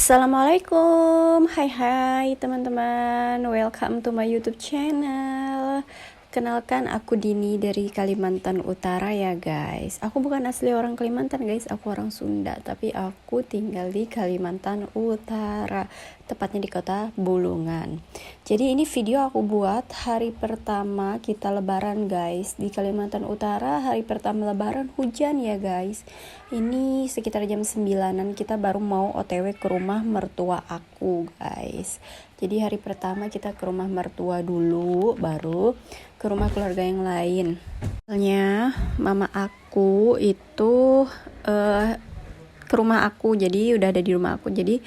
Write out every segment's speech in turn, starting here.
Assalamualaikum, hai teman-teman, welcome to my YouTube channel. Kenalkan, aku Dini dari Kalimantan Utara ya guys. Aku bukan asli orang Kalimantan guys, aku orang Sunda, tapi aku tinggal di Kalimantan Utara, tepatnya di kota Bulungan. Jadi ini video aku buat hari pertama kita lebaran guys. Di Kalimantan Utara hari pertama lebaran hujan ya guys. Ini sekitar jam 9-an kita baru mau OTW ke rumah mertua aku guys. Jadi hari pertama kita ke rumah mertua dulu, baru ke rumah keluarga yang lain. Soalnya mama aku itu ke rumah aku, jadi udah ada di rumah aku. Jadi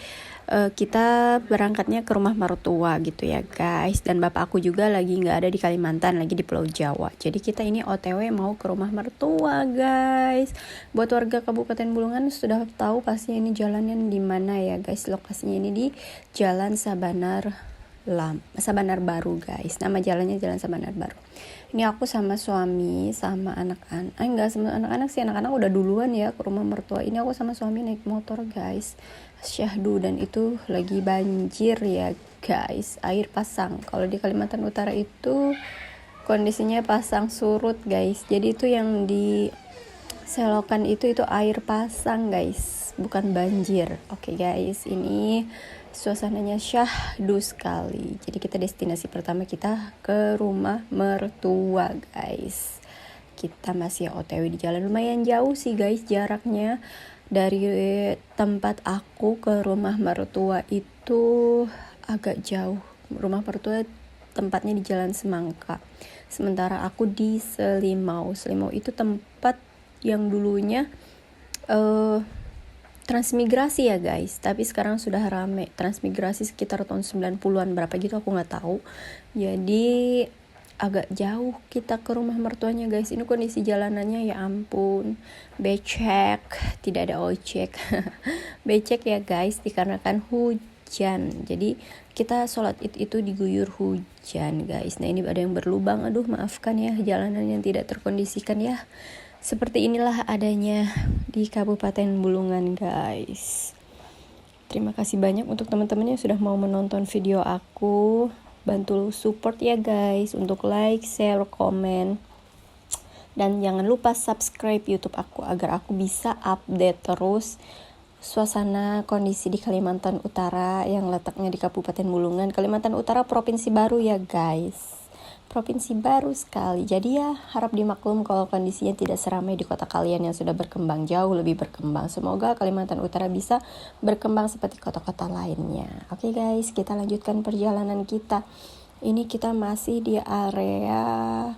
kita berangkatnya ke rumah mertua gitu ya guys. Dan bapak aku juga lagi nggak ada di Kalimantan, lagi di Pulau Jawa. Jadi kita ini OTW mau ke rumah mertua guys. Buat warga Kabupaten Bulungan sudah tahu pasti ini jalannya di mana ya guys. Lokasinya ini di Jalan Sabanar Baru guys. Nama jalannya Jalan Sabanar Baru. Ini aku sama suami sama anak-anak. Enggak sama anak-anak sih, anak-anak udah duluan ya ke rumah mertua. Ini aku sama suami naik motor guys. Syahdu, dan itu lagi banjir ya guys. Air pasang. Kalau di Kalimantan Utara itu kondisinya pasang surut guys. Jadi itu yang di selokan itu air pasang guys, bukan banjir. Oke guys, ini suasananya syahdu sekali. Jadi kita destinasi pertama kita ke rumah mertua guys. Kita masih OTW di jalan, lumayan jauh sih guys jaraknya. Dari tempat aku ke rumah mertua itu agak jauh. Rumah mertua tempatnya di Jalan Semangka, sementara aku di Selimau. Selimau itu tempat yang dulunya transmigrasi ya guys, tapi sekarang sudah rame. Transmigrasi sekitar tahun 90-an berapa gitu, aku nggak tahu. Jadi agak jauh kita ke rumah mertuanya guys. Ini kondisi jalanannya ya ampun, becek, tidak ada ojek. Becek ya guys, dikarenakan hujan. Jadi kita sholat itu diguyur hujan guys. Nah ini ada yang berlubang, aduh maafkan ya, jalanan yang tidak terkondisikan ya. Seperti inilah adanya di Kabupaten Bulungan guys. Terima kasih banyak untuk teman-teman yang sudah mau menonton video aku. Bantu support ya guys, untuk like, share, komen. Dan jangan lupa subscribe YouTube aku agar aku bisa update terus suasana kondisi di Kalimantan Utara yang letaknya di Kabupaten Bulungan. Kalimantan Utara provinsi baru ya guys. Provinsi baru sekali. Jadi ya harap dimaklum kalau kondisinya tidak seramai di kota kalian yang sudah berkembang, jauh lebih berkembang. Semoga Kalimantan Utara bisa berkembang seperti kota-kota lainnya. Oke guys, kita lanjutkan perjalanan kita. Ini kita masih di area,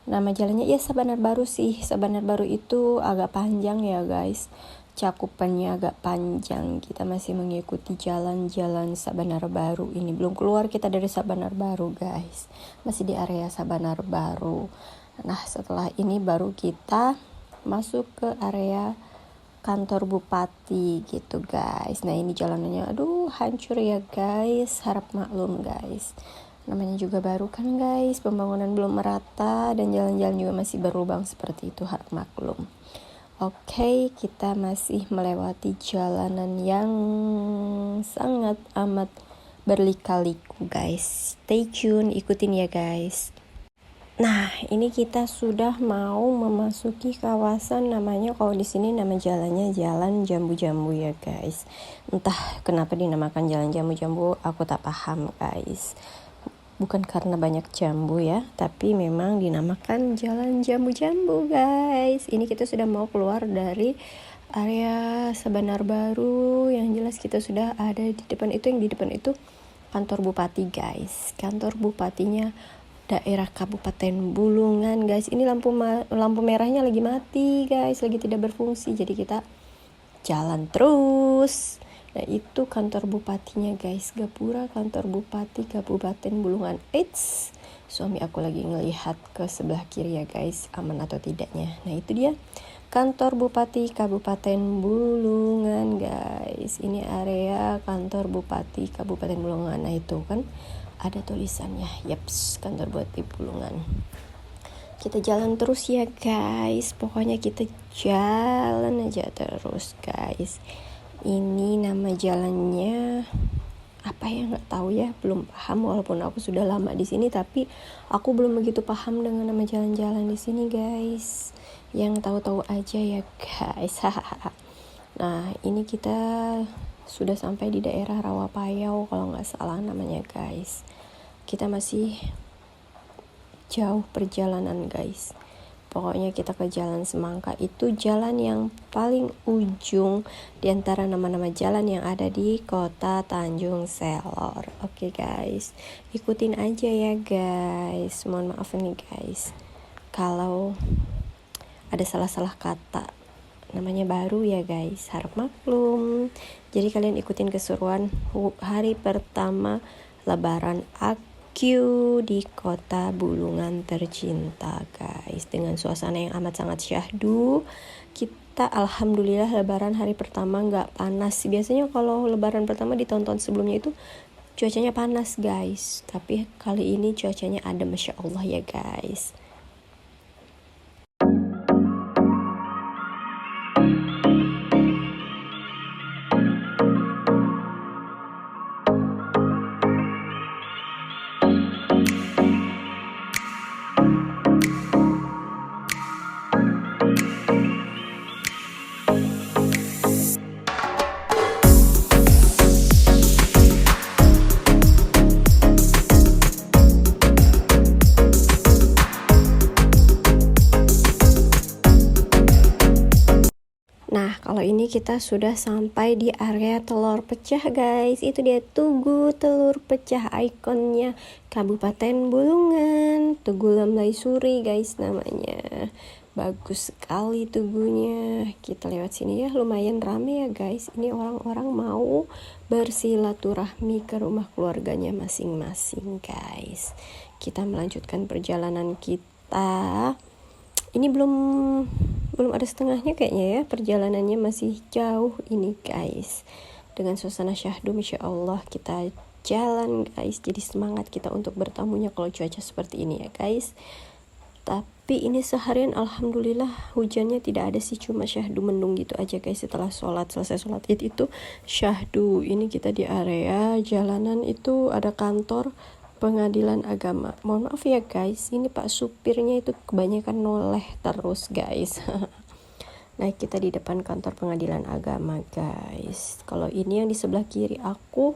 nama jalannya ya Sabanar Baru sih. Sabanar Baru itu agak panjang ya guys, cakupannya agak panjang. Kita masih mengikuti jalan-jalan Sabanar Baru ini. Belum keluar kita dari Sabanar Baru guys, masih di area Sabanar Baru. Nah setelah ini baru kita masuk ke area kantor bupati gitu guys. Nah ini jalanannya aduh hancur ya guys, harap maklum guys. Namanya juga baru kan guys, pembangunan belum merata dan jalan-jalan juga masih berlubang seperti itu, harap maklum. Oke, kita masih melewati jalanan yang sangat amat berlika-liku guys. Stay tune, ikutin ya guys. Nah, ini kita sudah mau memasuki kawasan, namanya kalau di sini nama jalannya Jalan Jambu-Jambu ya guys. Entah kenapa dinamakan Jalan Jambu-Jambu, aku tak paham guys. Bukan karena banyak jambu ya, tapi memang dinamakan Jalan Jambu-Jambu guys. Ini kita sudah mau keluar dari area Sabanar Baru. Yang jelas kita sudah ada di depan itu, yang di depan itu kantor bupati guys. Kantor bupatinya daerah Kabupaten Bulungan guys. Ini lampu merahnya lagi mati guys, lagi tidak berfungsi. Jadi kita jalan terus. Nah itu kantor bupatinya guys, Gapura kantor bupati Kabupaten Bulungan. Eits, suami aku lagi ngelihat ke sebelah kiri ya guys, aman atau tidaknya. Nah itu dia kantor bupati Kabupaten Bulungan guys. Ini area kantor bupati Kabupaten Bulungan. Nah itu kan ada tulisannya, yaps, kantor bupati Bulungan. Kita jalan terus ya guys, pokoknya kita jalan aja terus guys. Ini nama jalannya apa ya, nggak tahu ya, belum paham walaupun aku sudah lama di sini, tapi aku belum begitu paham dengan nama jalan-jalan di sini guys. Yang tahu-tahu aja ya guys. Nah ini kita sudah sampai di daerah Rawapayau kalau nggak salah namanya guys. Kita masih jauh perjalanan guys. Pokoknya kita ke Jalan Semangka, itu jalan yang paling ujung di antara nama-nama jalan yang ada di kota Tanjung Selor. Oke guys, ikutin aja ya guys. Mohon maaf nih guys kalau ada salah-salah kata, namanya baru ya guys, harap maklum. Jadi kalian ikutin keseruan hari pertama Lebaran di kota Bulungan tercinta guys, dengan suasana yang amat sangat syahdu. Kita alhamdulillah lebaran hari pertama nggak panas. Biasanya kalau lebaran pertama di tahun-tahun sebelumnya itu cuacanya panas guys, tapi kali ini cuacanya adem, masya Allah ya guys. Nah, kalau ini kita sudah sampai di area telur pecah guys. Itu dia Tugu Telur Pecah, ikonnya Kabupaten Bulungan. Tugu Lemlai Suri guys namanya. Bagus sekali tugunya. Kita lewat sini ya, lumayan rame ya guys. Ini orang-orang mau bersilaturahmi ke rumah keluarganya masing-masing guys. Kita melanjutkan perjalanan kita. Ini belum ada setengahnya kayaknya ya, perjalanannya masih jauh ini guys. Dengan suasana syahdu, masya Allah kita jalan guys. Jadi semangat kita untuk bertamunya kalau cuaca seperti ini ya guys. Tapi ini seharian alhamdulillah hujannya tidak ada sih, cuma syahdu mendung gitu aja guys. Setelah selesai sholat id itu syahdu. Ini kita di area jalanan, itu ada kantor Pengadilan Agama. Mohon maaf ya guys, ini Pak supirnya itu kebanyakan noleh terus guys. Nah kita di depan kantor Pengadilan Agama guys. Kalau ini yang di sebelah kiri aku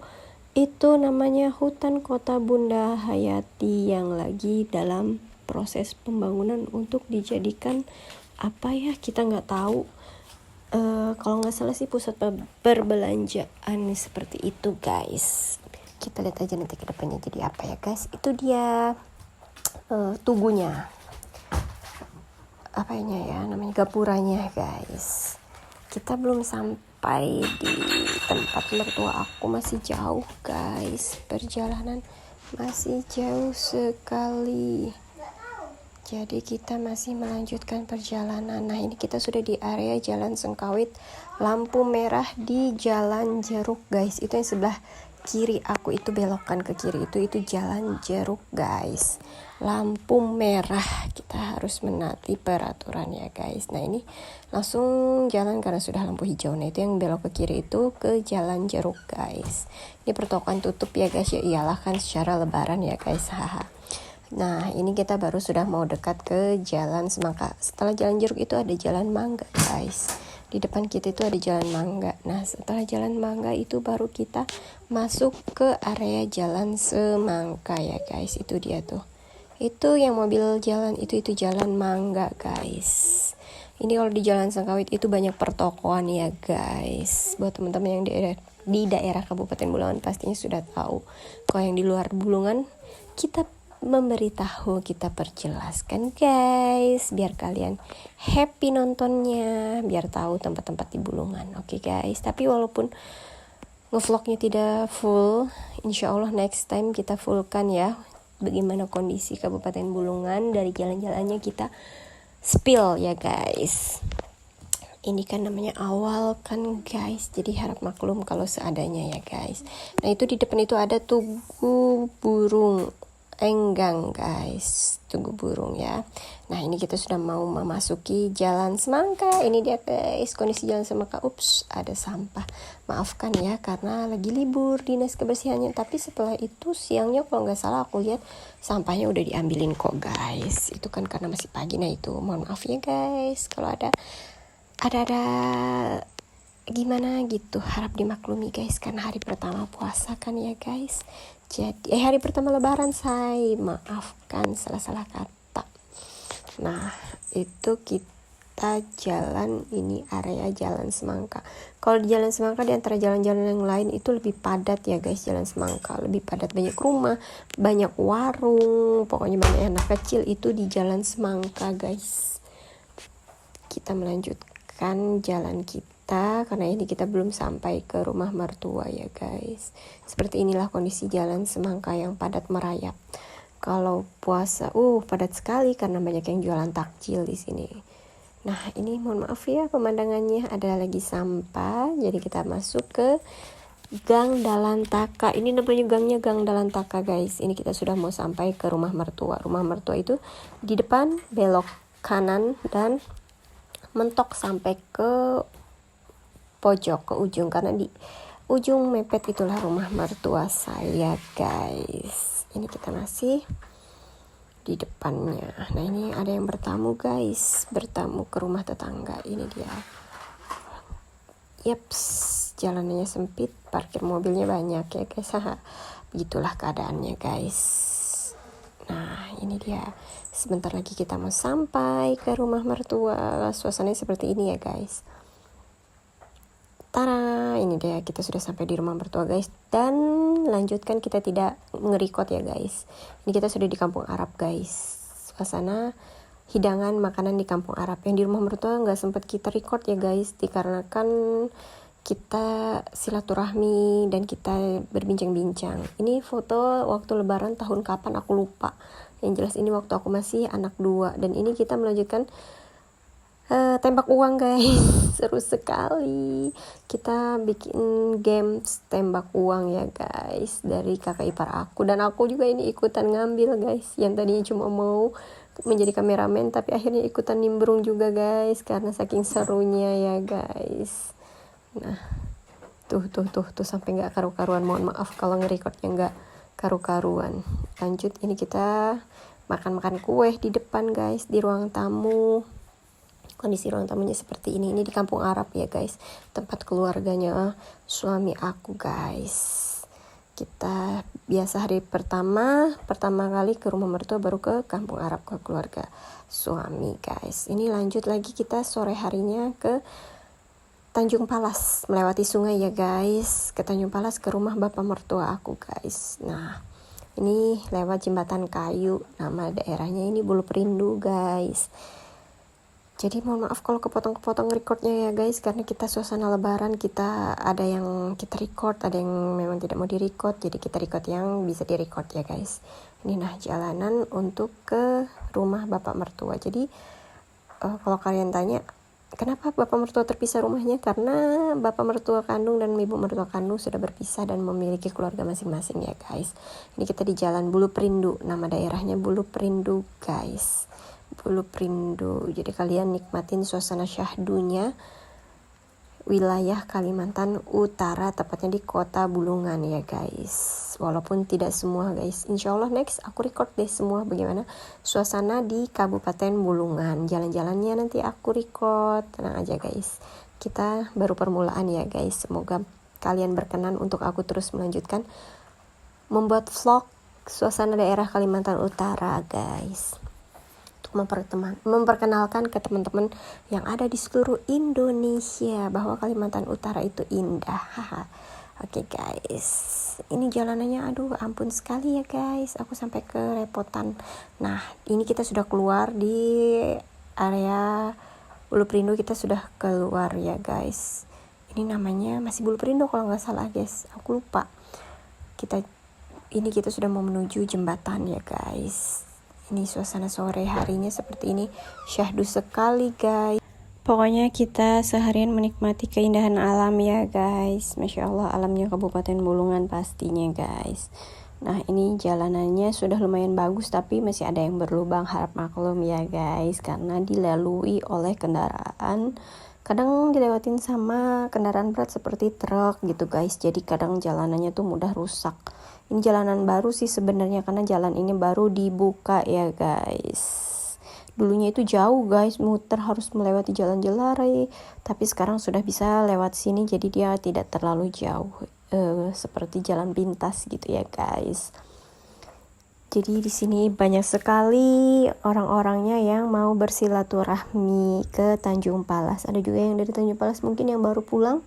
itu namanya Hutan Kota Bunda Hayati yang lagi dalam proses pembangunan untuk dijadikan apa ya, kita nggak tahu. Kalau nggak salah sih pusat perbelanjaan seperti itu guys. Kita lihat aja nanti ke depannya jadi apa ya guys. Itu dia tugunya, apanya ya namanya, gapuranya guys. Kita belum sampai di tempat mertua aku, masih jauh guys, perjalanan masih jauh sekali. Jadi kita masih melanjutkan perjalanan. Nah ini kita sudah di area Jalan Sengkawit, lampu merah di Jalan Jeruk guys. Itu yang sebelah kiri aku itu, belokan ke kiri itu Jalan Jeruk guys. Lampu merah, kita harus menaati peraturan ya guys. Nah ini langsung jalan karena sudah lampu hijau. Nah itu yang belok ke kiri itu ke Jalan Jeruk guys. Ini pertokoan tutup ya guys, ya iyalah kan secara lebaran ya guys. Haha. Nah ini kita baru sudah mau dekat ke Jalan Semangka. Setelah Jalan Jeruk itu ada Jalan Mangga guys. Di depan kita itu ada Jalan Mangga. Nah setelah Jalan Mangga itu baru kita masuk ke area Jalan Semangka ya guys. Itu dia tuh, itu yang mobil jalan itu Jalan Mangga guys. Ini kalau di Jalan Sengkawit itu banyak pertokoan ya guys. Buat teman-teman yang di daerah Kabupaten Bulungan pastinya sudah tahu. Kalau yang di luar Bulungan kita memberitahu, kita perjelaskan guys, biar kalian happy nontonnya, biar tahu tempat-tempat di Bulungan. Oke guys, tapi walaupun ngevlognya tidak full, insya Allah next time kita fullkan ya bagaimana kondisi Kabupaten Bulungan. Dari jalan-jalannya kita spill ya guys. Ini kan namanya awal kan guys, jadi harap maklum kalau seadanya ya guys. Nah itu di depan itu ada Tugu Burung enggang guys, tunggu burung ya. Nah ini kita sudah mau memasuki Jalan Semangka. Ini dia guys kondisi Jalan Semangka. Ups, ada sampah, maafkan ya karena lagi libur dinas kebersihannya. Tapi setelah itu siangnya kalau nggak salah aku lihat sampahnya udah diambilin kok guys. Itu kan karena masih pagi. Nah itu mohon maaf ya guys kalau ada gimana gitu, harap dimaklumi guys karena hari pertama puasa kan ya guys. Jadi hari pertama lebaran, saya maafkan salah kata. Nah itu kita jalan, ini area Jalan Semangka. Kalau di Jalan Semangka di antara jalan-jalan yang lain itu lebih padat ya guys. Jalan Semangka lebih padat, banyak rumah, banyak warung, pokoknya banyak anak kecil itu di Jalan Semangka guys. Kita melanjutkan jalan kita karena ini kita belum sampai ke rumah mertua ya guys. Seperti inilah kondisi Jalan Semangka yang padat merayap. Kalau puasa padat sekali karena banyak yang jualan takjil di sini. Nah ini mohon maaf ya pemandangannya ada lagi sampah. Jadi kita masuk ke Gang Dalantaka. Ini namanya gangnya Gang Dalantaka guys. Ini kita sudah mau sampai ke rumah mertua. Rumah mertua itu di depan, belok kanan dan mentok sampai ke pojok, ke ujung, karena di ujung mepet itulah rumah mertua saya guys. Ini kita masih di depannya. Nah ini ada yang bertamu guys, bertamu ke rumah tetangga. Ini dia. Yaps, jalanannya sempit, parkir mobilnya banyak ya guys. Begitulah keadaannya guys. Nah ini dia, sebentar lagi kita mau sampai ke rumah mertua. Suasananya seperti ini ya guys. Tara, ini dia kita sudah sampai di rumah mertua guys. Dan lanjutkan, kita tidak nge-record ya guys. Ini kita sudah di kampung Arab guys. Suasana hidangan makanan di kampung Arab. Yang di rumah mertua nggak sempat kita record ya guys, dikarenakan kita silaturahmi dan kita berbincang-bincang. Ini foto waktu lebaran tahun kapan aku lupa. Yang jelas ini waktu aku masih anak 2. Dan ini kita melanjutkan tembak uang guys. Seru sekali. Kita bikin games tembak uang ya guys dari kakak ipar aku. Dan aku juga ini ikutan ngambil guys. Yang tadinya cuma mau menjadi kameramen tapi akhirnya ikutan nimbrung juga guys karena saking serunya ya guys. Nah tuh sampai nggak karu-karuan. Mohon maaf kalau nge-recordnya nggak karu-karuan. Lanjut, ini kita makan kue di depan guys, di ruang tamu. Kondisi ruang tamunya seperti ini. Ini di kampung Arab ya guys, tempat keluarganya suami aku guys. Kita biasa hari pertama kali ke rumah mertua, baru ke kampung Arab ke keluarga suami guys. Ini lanjut lagi kita sore harinya ke Tanjung Palas, melewati sungai ya guys, ke Tanjung Palas ke rumah bapak mertua aku guys. Nah ini lewat jembatan kayu, nama daerahnya ini Bulu Perindu guys. Jadi mohon maaf kalau kepotong recordnya ya guys, karena kita suasana lebaran, kita ada yang kita record, ada yang memang tidak mau direcord, jadi kita record yang bisa direcord ya guys. Ini nah jalanan untuk ke rumah bapak mertua. Jadi kalau kalian tanya kenapa bapak mertua terpisah rumahnya, karena bapak mertua kandung dan ibu mertua kandung sudah berpisah dan memiliki keluarga masing-masing ya guys. Ini kita di jalan Bulu Perindu, nama daerahnya Bulu Perindu guys. Bulu Perindu. Jadi kalian nikmatin suasana syahdunya wilayah Kalimantan Utara, tepatnya di kota Bulungan ya guys. Walaupun tidak semua guys, insya Allah next aku record deh semua bagaimana suasana di Kabupaten Bulungan. Jalan-jalannya nanti aku record, tenang aja guys. Kita baru permulaan ya guys. Semoga kalian berkenan untuk aku terus melanjutkan membuat vlog suasana daerah Kalimantan Utara guys, memperkenalkan ke teman-teman yang ada di seluruh Indonesia bahwa Kalimantan Utara itu indah. Oke guys, ini jalanannya aduh ampun sekali ya guys, aku sampai kerepotan. Nah ini kita sudah keluar di area Bulu Perindu, kita sudah keluar ya guys. Ini namanya masih Bulu Perindu kalau nggak salah guys, aku lupa. Kita sudah mau menuju jembatan ya guys. Ini suasana sore harinya seperti ini, syahdu sekali guys. Pokoknya kita seharian menikmati keindahan alam ya guys. Masya Allah, alamnya Kabupaten Bulungan pastinya guys. Nah ini jalanannya sudah lumayan bagus tapi masih ada yang berlubang, harap maklum ya guys, karena dilalui oleh kendaraan, kadang dilewatin sama kendaraan berat seperti truk gitu guys, jadi kadang jalanannya tuh mudah rusak. Ini jalanan baru sih sebenarnya karena jalan ini baru dibuka ya guys. Dulunya itu jauh guys, muter harus melewati jalan Jelarai, tapi sekarang sudah bisa lewat sini jadi dia tidak terlalu jauh, seperti jalan pintas gitu ya guys. Jadi di sini banyak sekali orang-orangnya yang mau bersilaturahmi ke Tanjung Palas. Ada juga yang dari Tanjung Palas mungkin yang baru pulang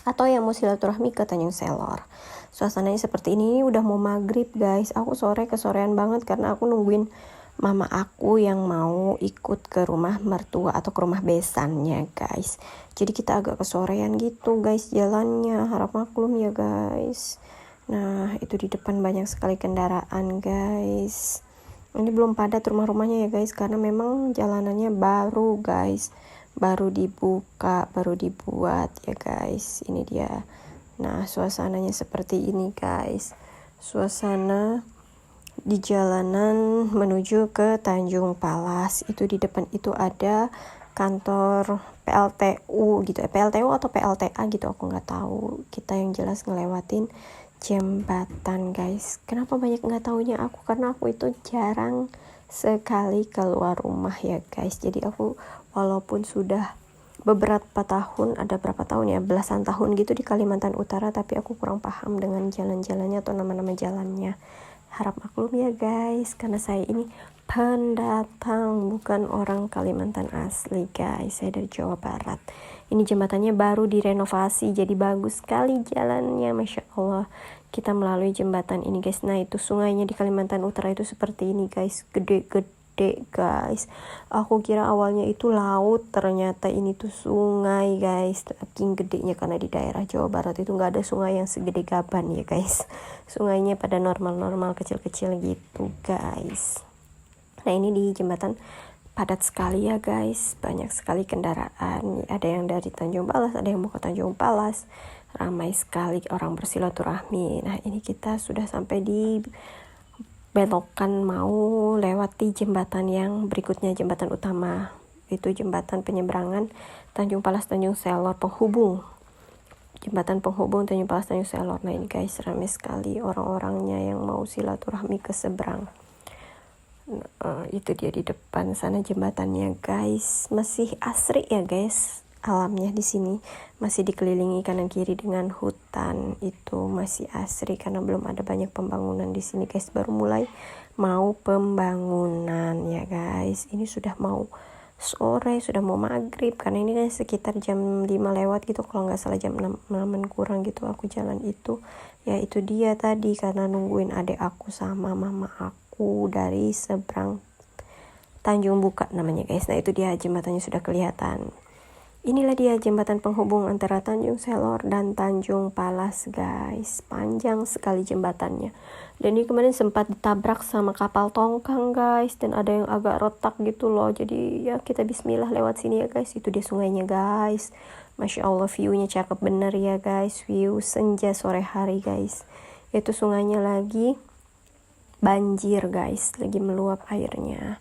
atau yang mau silaturahmi ke Tanjung Selor. Suasananya seperti ini udah mau maghrib guys. Aku sore kesorean banget karena aku nungguin mama aku yang mau ikut ke rumah mertua atau ke rumah besannya guys. Jadi kita agak kesorean gitu guys jalannya, harap maklum ya guys. Nah itu di depan banyak sekali kendaraan guys. Ini belum padat rumah-rumahnya ya guys karena memang jalanannya baru guys, baru dibuka, baru dibuat ya guys. Ini dia. Nah suasananya seperti ini guys, suasana di jalanan menuju ke Tanjung Palas. Itu di depan itu ada kantor PLTU gitu, PLTU atau PLTA gitu aku nggak tahu. Kita yang jelas ngelewatin jembatan guys. Kenapa banyak nggak taunya aku, karena aku itu jarang sekali keluar rumah ya guys. Jadi aku walaupun sudah beberapa tahun, ada berapa tahun ya, belasan tahun gitu di Kalimantan Utara, tapi aku kurang paham dengan jalan-jalannya atau nama-nama jalannya. Harap maklum ya guys, karena saya ini pendatang, bukan orang Kalimantan asli guys. Saya dari Jawa Barat. Ini jembatannya baru direnovasi, jadi bagus sekali jalannya, Masya Allah. Kita melalui jembatan ini guys. Nah itu sungainya di Kalimantan Utara itu seperti ini guys, gede-gede guys. Aku kira awalnya itu laut, ternyata ini tuh sungai guys. Saking gedenya, karena di daerah Jawa Barat itu nggak ada sungai yang segede Gaban ya guys. Sungainya pada normal-normal kecil-kecil gitu guys. Nah ini di jembatan padat sekali ya guys, banyak sekali kendaraan. Ada yang dari Tanjung Palas, ada yang mau ke Tanjung Palas. Ramai sekali orang bersilaturahmi. Nah ini kita sudah sampai di belokan mau lewati jembatan yang berikutnya, jembatan utama. Itu jembatan penyeberangan Tanjung Palas Tanjung Selor, penghubung. Jembatan penghubung Tanjung Palas Tanjung Selor. Nah ini guys, ramai sekali orang-orangnya yang mau silaturahmi ke seberang. Itu dia di depan sana jembatannya guys. Masih asri ya guys, alamnya di sini masih dikelilingi kanan kiri dengan hutan. Itu masih asri karena belum ada banyak pembangunan di sini guys, baru mulai mau pembangunan ya guys. Ini sudah mau sore, sudah mau maghrib karena ini kan sekitar jam 5 lewat gitu kalau nggak salah, jam 6 kurang gitu aku jalan itu. Ya itu dia tadi, karena nungguin adik aku sama mama aku dari seberang Tanjung Buka namanya guys. Nah itu dia jembatannya sudah kelihatan. Inilah dia jembatan penghubung antara Tanjung Selor dan Tanjung Palas guys. Panjang sekali jembatannya. Dan ini kemarin sempat ditabrak sama kapal tongkang guys, dan ada yang agak retak gitu loh. Jadi ya kita bismillah lewat sini ya guys. Itu dia sungainya guys. Masya Allah view-nya cakep bener ya guys. View senja sore hari guys. Itu sungainya lagi banjir guys, lagi meluap airnya.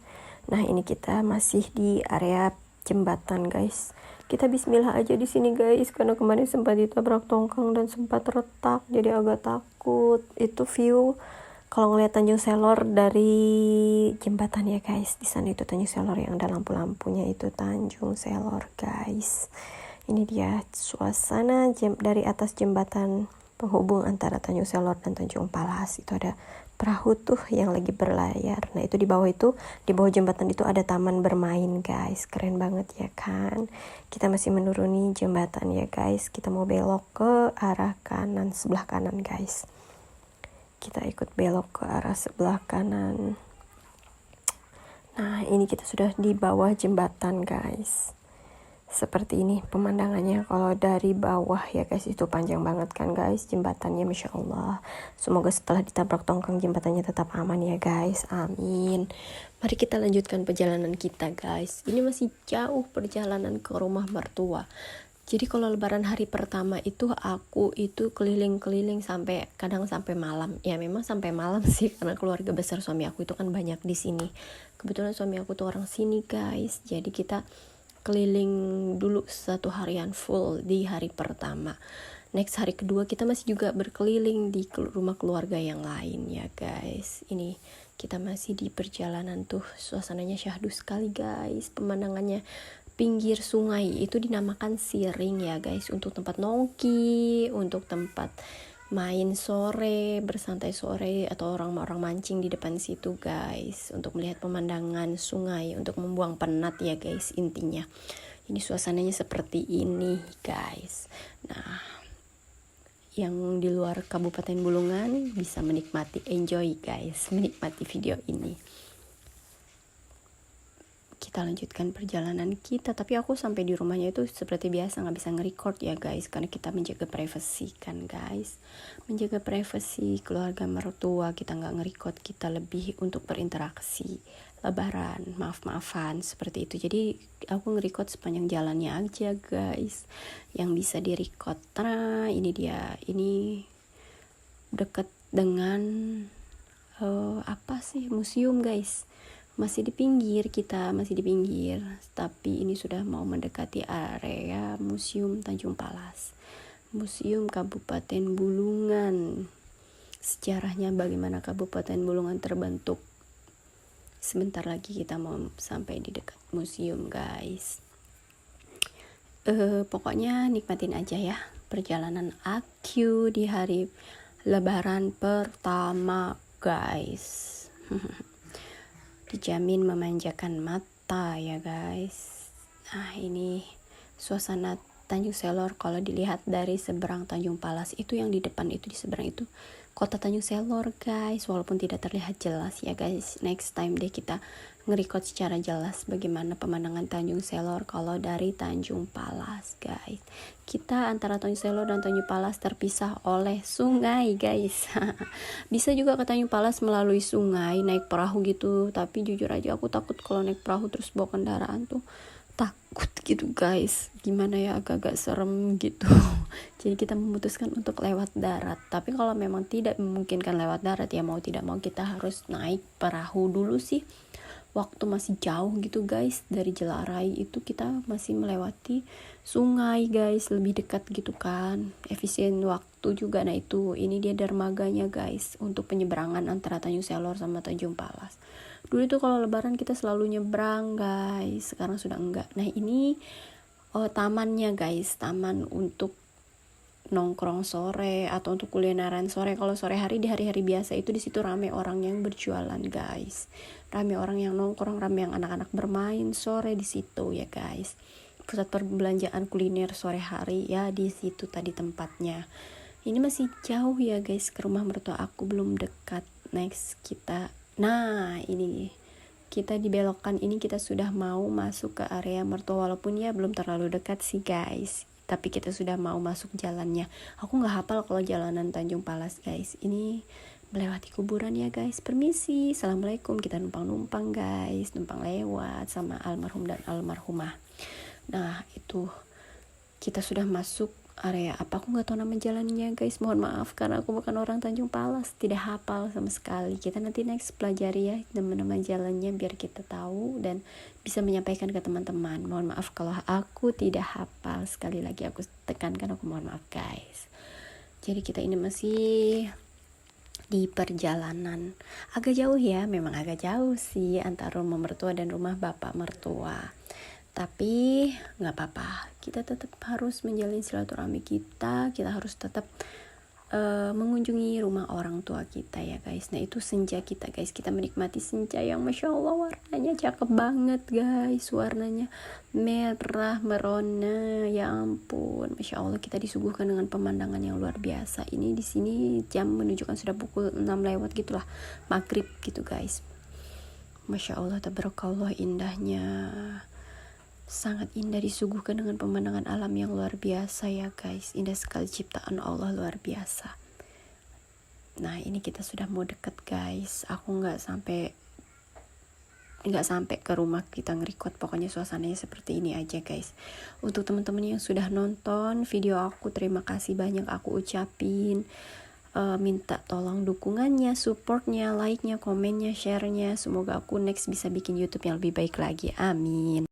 Nah ini kita masih di area jembatan guys. Kita bismillah aja di sini guys, karena kemarin sempat ditabrak tongkang dan sempat retak, jadi agak takut. Itu view kalau ngeliat Tanjung Selor dari jembatan ya guys. Di sana itu Tanjung Selor yang ada lampu-lampunya, itu Tanjung Selor guys. Ini dia suasana dari atas jembatan penghubung antara Tanjung Selor dan Tanjung Palas. Itu ada perahu tuh yang lagi berlayar. Nah itu di bawah jembatan itu ada taman bermain guys. Keren banget ya kan. Kita masih menuruni jembatan ya guys. Kita mau belok ke arah kanan, sebelah kanan guys. Kita ikut belok ke arah sebelah kanan. Nah ini kita sudah di bawah jembatan guys. Seperti ini pemandangannya kalau dari bawah ya guys. Itu panjang banget kan guys jembatannya, Masya Allah. Semoga setelah ditabrak tongkang jembatannya tetap aman ya guys, amin. Mari kita lanjutkan perjalanan kita guys. Ini masih jauh perjalanan ke rumah mertua. Jadi kalau lebaran hari pertama itu aku itu keliling-keliling kadang sampai malam. Ya memang sampai malam sih karena keluarga besar suami aku itu kan banyak di sini. Kebetulan suami aku tuh orang sini guys. Jadi kita keliling dulu 1 harian full di hari pertama. Next hari kedua kita masih juga berkeliling di rumah keluarga yang lain ya guys. Ini kita masih di perjalanan tuh, suasananya syahdu sekali guys. Pemandangannya pinggir sungai itu dinamakan Siring ya guys, untuk tempat nongki, untuk tempat main sore, bersantai sore, atau orang-orang mancing di depan situ guys, untuk melihat pemandangan sungai, untuk membuang penat ya guys. Intinya ini suasananya seperti ini guys. Nah, yang di luar Kabupaten Bulungan bisa menikmati, enjoy guys, menikmati video ini. Kita lanjutkan perjalanan kita, tapi aku sampai di rumahnya itu seperti biasa nggak bisa nge-record ya guys, karena kita menjaga privasi kan guys, menjaga privasi keluarga mertua. Kita nggak nge-record, kita lebih untuk berinteraksi lebaran, maaf-maafan seperti itu. Jadi aku nge-record sepanjang jalannya aja guys yang bisa di-record. Nah ini dia, ini deket dengan museum guys. Masih di pinggir, tapi ini sudah mau mendekati area Museum Tanjung Palas, Museum Kabupaten Bulungan. Sejarahnya bagaimana Kabupaten Bulungan terbentuk. Sebentar lagi kita mau sampai di dekat museum guys. Pokoknya nikmatin aja ya perjalanan aku di hari lebaran pertama guys. Dijamin memanjakan mata ya guys. Nah ini suasana Tanjung Selor. Kalau dilihat dari seberang Tanjung Palas itu, yang di depan itu, di seberang itu kota Tanjung Selor guys, walaupun tidak terlihat jelas ya guys. Next time deh kita nge-record secara jelas bagaimana pemandangan Tanjung Selor kalau dari Tanjung Palas guys. Kita antara Tanjung Selor dan Tanjung Palas terpisah oleh sungai guys. Bisa juga ke Tanjung Palas melalui sungai, naik perahu gitu, tapi jujur aja aku takut kalau naik perahu terus bawa kendaraan tuh, takut gitu guys. Gimana ya, agak-agak serem gitu. Jadi kita memutuskan untuk lewat darat. Tapi kalau memang tidak memungkinkan lewat darat, ya mau tidak mau kita harus naik perahu dulu sih. Waktu masih jauh gitu guys, dari Jelarai itu kita masih melewati sungai guys, lebih dekat gitu kan, efisien waktu juga. Nah itu, ini dia dermaganya guys untuk penyeberangan antara Tanjung Selor sama Tanjung Palas. Dulu itu kalau lebaran kita selalu nyebrang guys, sekarang sudah enggak. Nah ini tamannya guys, taman untuk nongkrong sore atau untuk kulineran sore. Kalau sore hari, di hari-hari biasa itu di situ rame orang yang berjualan guys, rame orang yang nongkrong, rame yang anak-anak bermain sore di situ ya guys. Pusat perbelanjaan kuliner sore hari ya di situ tadi tempatnya. Ini masih jauh ya guys ke rumah mertua aku, belum dekat. Next kita, nah ini kita dibelokkan, ini kita sudah mau masuk ke area mertua, walaupun ya belum terlalu dekat sih guys, tapi kita sudah mau masuk jalannya. Aku nggak hafal kalau jalanan Tanjung Palas guys. Ini melewati kuburan ya guys. Permisi, assalamualaikum. Kita numpang guys, numpang lewat sama almarhum dan almarhumah. Nah itu kita sudah masuk area apa, aku nggak tahu nama jalannya guys, mohon maaf karena aku bukan orang Tanjung Palas, tidak hafal sama sekali. Kita nanti next pelajari ya nama-nama jalannya biar kita tahu dan bisa menyampaikan ke teman-teman. Mohon maaf kalau aku tidak hafal, sekali lagi aku tekankan, aku mohon maaf guys. Jadi kita ini masih di perjalanan agak jauh ya, memang agak jauh sih antara rumah mertua dan rumah bapak mertua, tapi nggak apa-apa, kita tetap harus menjalin silaturahmi kita harus tetap mengunjungi rumah orang tua kita ya guys. Nah itu senja kita guys, kita menikmati senja yang masya Allah warnanya cakep banget guys, warnanya merah merona, ya ampun masya Allah. Kita disuguhkan dengan pemandangan yang luar biasa. Ini di sini jam menunjukkan sudah pukul 6 lewat gitulah, maghrib gitu guys. Masya Allah tabarakallah, indahnya, sangat indah, disuguhkan dengan pemandangan alam yang luar biasa ya guys. Indah sekali ciptaan Allah, luar biasa. Nah ini kita sudah mau deket guys, aku nggak sampai nggak sampai ke rumah kita nge-record. Pokoknya suasananya seperti ini aja guys. Untuk teman-teman yang sudah nonton video aku, terima kasih banyak aku ucapin. Minta tolong dukungannya, supportnya, like-nya, komennya, share-nya. Semoga aku next bisa bikin YouTube yang lebih baik lagi, amin.